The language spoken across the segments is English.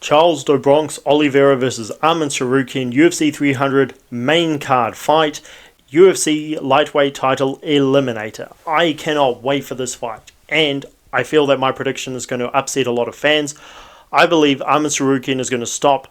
Charles do Bronx Oliveira vs Arman Tsarukyan UFC 300 main card fight, UFC lightweight title eliminator. I cannot wait for this fight, and I feel that my prediction is going to upset a lot of fans. I believe Arman Tsarukyan is going to stop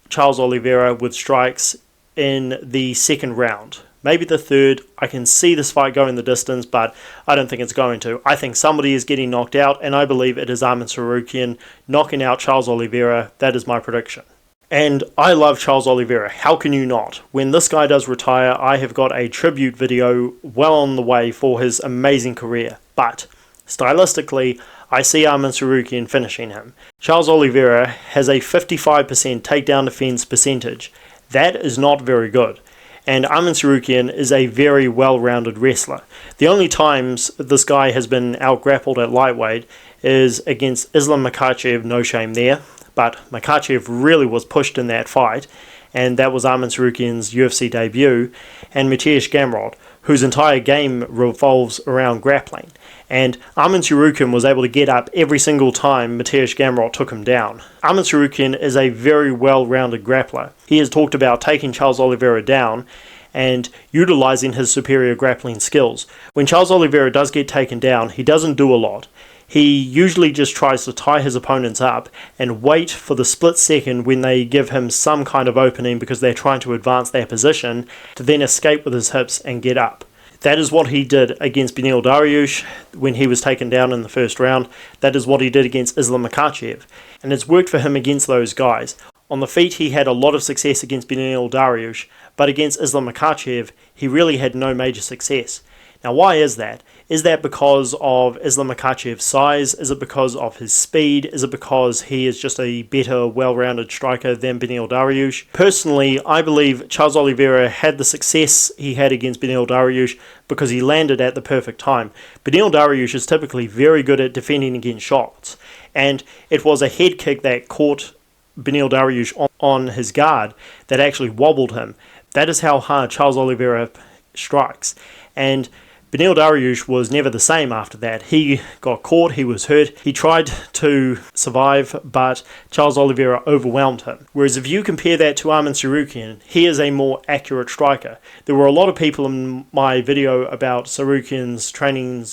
Charles Oliveira with strikes in the second round. Maybe the third. I can see this fight going the distance, but I don't think it's going to. I think somebody is getting knocked out, and I believe it is Arman Tsarukyan knocking out Charles Oliveira. That is my prediction. And I love Charles Oliveira. How can you not? When this guy does retire, I have got a tribute video well on the way for his amazing career. But stylistically, I see Arman Tsarukyan finishing him. Charles Oliveira has a 55% takedown defense percentage. That is not very good. And Arman Tsarukyan is a very well-rounded wrestler. The only times this guy has been out-grappled at lightweight is against Islam Makhachev, no shame there, but Makhachev really was pushed in that fight, and that was Arman Tsarukyan's UFC debut, and Mateusz Gamrot, whose entire game revolves around grappling. And Arman Tsarukyan was able to get up every single time Mateusz Gamrot took him down. Arman Tsarukyan is a very well-rounded grappler. He has talked about taking Charles Oliveira down and utilizing his superior grappling skills. When Charles Oliveira does get taken down, he doesn't do a lot. He usually just tries to tie his opponents up and wait for the split second when they give him some kind of opening because they're trying to advance their position to then escape with his hips and get up. That is what he did against Beneil Dariush when he was taken down in the first round. That is what he did against Islam Makhachev. And it's worked for him against those guys. On the feet, he had a lot of success against Beneil Dariush, but against Islam Makhachev, he really had no major success. Now, why is that? Is that because of Islam Makhachev's size? Is it because of his speed? Is it because he is just a better, well-rounded striker than Beneil Dariush? Personally, I believe Charles Oliveira had the success he had against Beneil Dariush because he landed at the perfect time. Beneil Dariush is typically very good at defending against shots, and it was a head kick that caught Beneil Dariush on his guard that actually wobbled him. That is how hard Charles Oliveira strikes, and Beneil Dariush was never the same after that. He got caught, he was hurt, he tried to survive, but Charles Oliveira overwhelmed him. Whereas if you compare that to Arman Tsarukyan, he is a more accurate striker. There were a lot of people in my video about Tsarukyan's training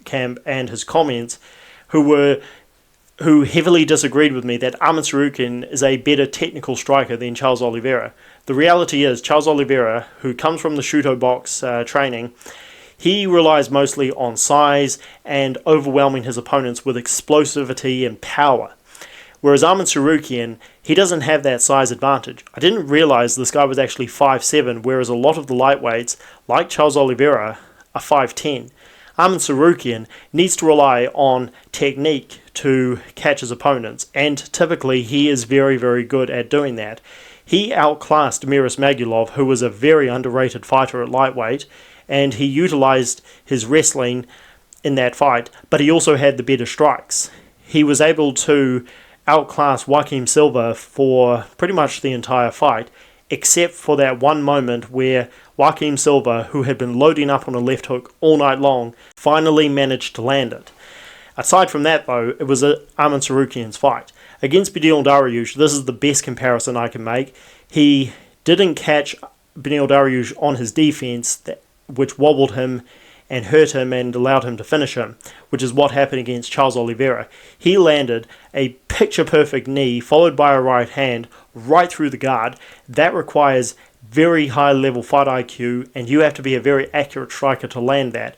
camp and his comments who heavily disagreed with me that Arman Tsarukyan is a better technical striker than Charles Oliveira. The reality is, Charles Oliveira, who comes from the Shuto box training, he relies mostly on size and overwhelming his opponents with explosivity and power. Whereas Arman Tsarukyan, he doesn't have that size advantage. I didn't realize this guy was actually 5'7", whereas a lot of the lightweights, like Charles Oliveira, are 5'10". Arman Tsarukyan needs to rely on technique to catch his opponents, and typically he is very, very good at doing that. He outclassed Miris Magulov, who was a very underrated fighter at lightweight, and he utilized his wrestling in that fight, but he also had the better strikes. He was able to outclass Joaquim Silva for pretty much the entire fight, except for that one moment where Joaquim Silva, who had been loading up on a left hook all night long, finally managed to land it. Aside from that, though, it was Arman Tsarukyan's fight. Against Beneil Dariush, this is the best comparison I can make. He didn't catch Beneil Dariush on his defense, which wobbled him and hurt him and allowed him to finish him, which is what happened against Charles Oliveira. He landed a picture-perfect knee followed by a right hand right through the guard. That requires very high-level fight IQ, and you have to be a very accurate striker to land that.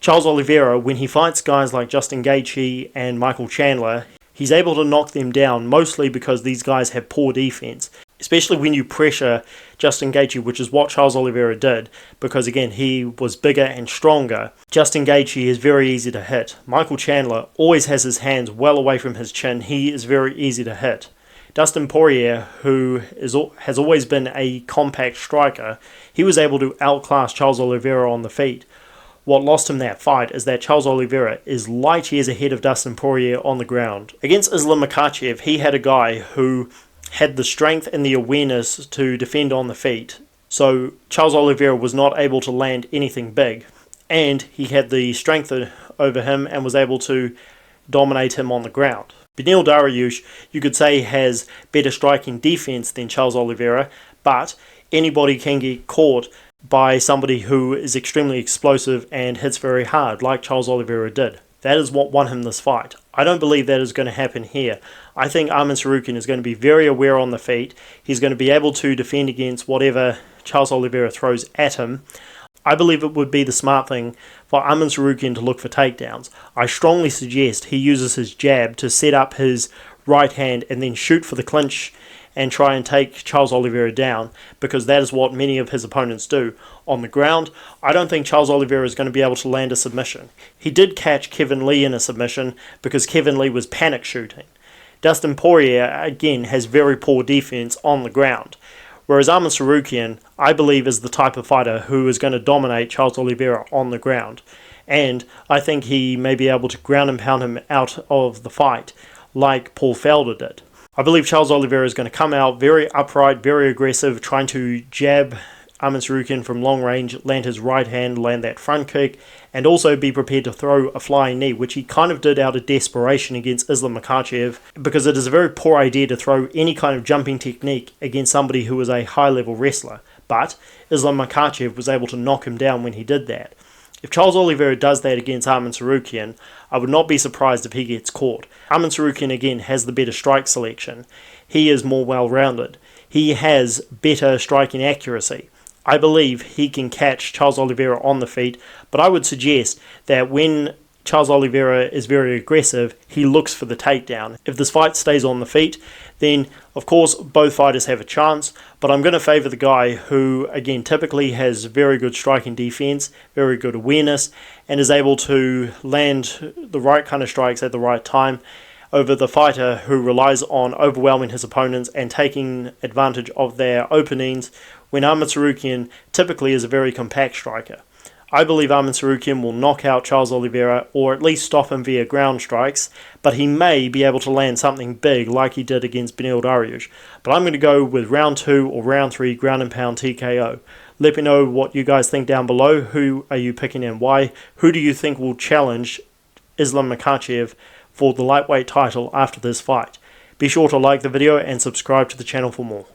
Charles Oliveira, when he fights guys like Justin Gaethje and Michael Chandler, he's able to knock them down mostly because these guys have poor defense. Especially when you pressure Justin Gaethje, which is what Charles Oliveira did, because again, he was bigger and stronger. Justin Gaethje is very easy to hit. Michael Chandler always has his hands well away from his chin. He is very easy to hit. Dustin Poirier, who has always been a compact striker, he was able to outclass Charles Oliveira on the feet. What lost him that fight is that Charles Oliveira is light years ahead of Dustin Poirier on the ground. Against Islam Makhachev, he had a guy who had the strength and the awareness to defend on the feet. So Charles Oliveira was not able to land anything big. And he had the strength over him and was able to dominate him on the ground. Beneil Dariush, you could say, has better striking defense than Charles Oliveira, but anybody can get caught by somebody who is extremely explosive and hits very hard, like Charles Oliveira did. That is what won him this fight. I don't believe that is going to happen here. I think Arman Tsarukyan is going to be very aware on the feet. He's going to be able to defend against whatever Charles Oliveira throws at him. I believe it would be the smart thing for Arman Tsarukyan to look for takedowns. I strongly suggest he uses his jab to set up his right hand and then shoot for the clinch and try and take Charles Oliveira down, because that is what many of his opponents do. On the ground, I don't think Charles Oliveira is going to be able to land a submission. He did catch Kevin Lee in a submission because Kevin Lee was panic shooting. Dustin Poirier, again, has very poor defense on the ground. Whereas Arman Tsarukyan, I believe, is the type of fighter who is going to dominate Charles Oliveira on the ground. And I think he may be able to ground and pound him out of the fight like Paul Felder did. I believe Charles Oliveira is going to come out very upright, very aggressive, trying to jab Arman Tsarukyan from long range, land his right hand, land that front kick, and also be prepared to throw a flying knee, which he kind of did out of desperation against Islam Makhachev, because it is a very poor idea to throw any kind of jumping technique against somebody who is a high-level wrestler. But Islam Makhachev was able to knock him down when he did that. If Charles Oliveira does that against Arman Tsarukyan, I would not be surprised if he gets caught. Arman Tsarukyan, again, has the better strike selection. He is more well-rounded. He has better striking accuracy. I believe he can catch Charles Oliveira on the feet, but I would suggest that when Charles Oliveira is very aggressive, he looks for the takedown. If this fight stays on the feet, then of course both fighters have a chance, but I'm going to favour the guy who, again, typically has very good striking defense, very good awareness, and is able to land the right kind of strikes at the right time, over the fighter who relies on overwhelming his opponents and taking advantage of their openings, when Arman Tsarukyan typically is a very compact striker. I believe Arman Tsarukyan will knock out Charles Oliveira, or at least stop him via ground strikes, but he may be able to land something big like he did against Beneil Dariush. But I'm going to go with round 2 or round 3 ground and pound TKO. Let me know what you guys think down below. Who are you picking and why? Who do you think will challenge Islam Makhachev for the lightweight title after this fight? Be sure to like the video and subscribe to the channel for more.